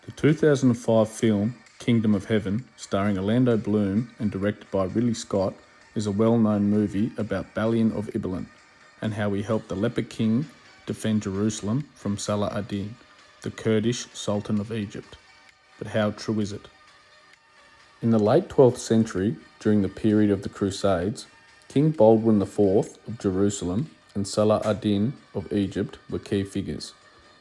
The 2005 film Kingdom of Heaven, starring Orlando Bloom and directed by Ridley Scott, is a well-known movie about Balian of Ibelin and how he helped the leper king defend Jerusalem from Saladin, the Kurdish Sultan of Egypt. But how true is it? In the late 12th century, during the period of the Crusades, King Baldwin IV of Jerusalem and Saladin of Egypt were key figures,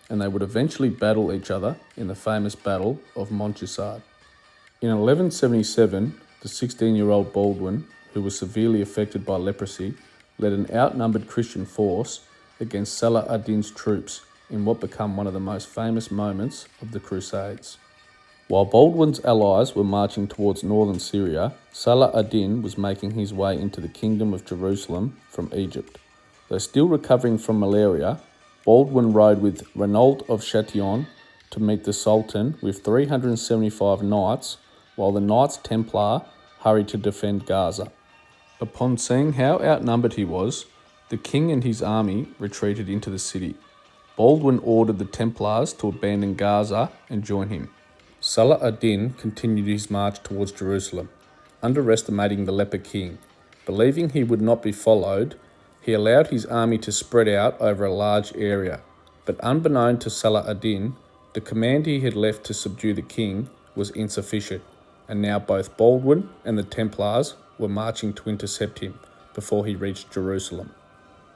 and they would eventually battle each other in the famous Battle of Montgisard. In 1177, the 16-year-old Baldwin, who was severely affected by leprosy, led an outnumbered Christian force against Saladin's troops in what became one of the most famous moments of the Crusades. While Baldwin's allies were marching towards northern Syria, Saladin was making his way into the Kingdom of Jerusalem from Egypt. Though still recovering from malaria, Baldwin rode with Renaud of Chatillon to meet the Sultan with 375 knights, while the Knights Templar hurried to defend Gaza. Upon seeing how outnumbered he was, the king and his army retreated into the city. Baldwin ordered the Templars to abandon Gaza and join him. Saladin continued his march towards Jerusalem, underestimating the leper king. Believing he would not be followed, he allowed his army to spread out over a large area. But unbeknown to Saladin, the command he had left to subdue the king was insufficient, and now both Baldwin and the Templars were marching to intercept him before he reached Jerusalem.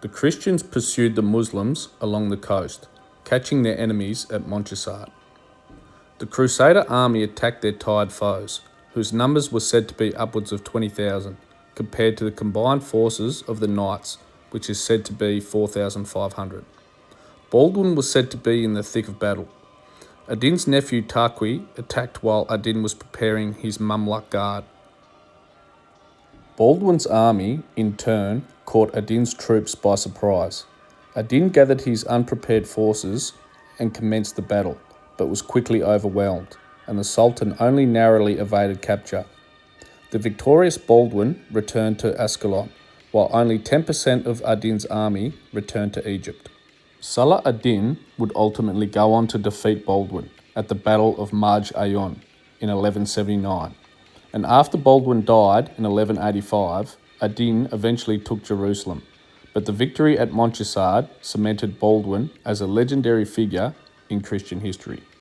The Christians pursued the Muslims along the coast, catching their enemies at Montgisard. The Crusader army attacked their tired foes, whose numbers were said to be upwards of 20,000, compared to the combined forces of the knights, which is said to be 4,500. Baldwin was said to be in the thick of battle. Adin's nephew Taqi attacked while Adin was preparing his Mamluk guard. Baldwin's army, in turn, caught Adin's troops by surprise. Adin gathered his unprepared forces and commenced the battle, but was quickly overwhelmed, and the Sultan only narrowly evaded capture. The victorious Baldwin returned to Ascalon, while only 10% of Adin's army returned to Egypt. Saladin would ultimately go on to defeat Baldwin at the Battle of Marj Ayon in 1179, and after Baldwin died in 1185, Adin eventually took Jerusalem, but the victory at Montgisard cemented Baldwin as a legendary figure in Christian history.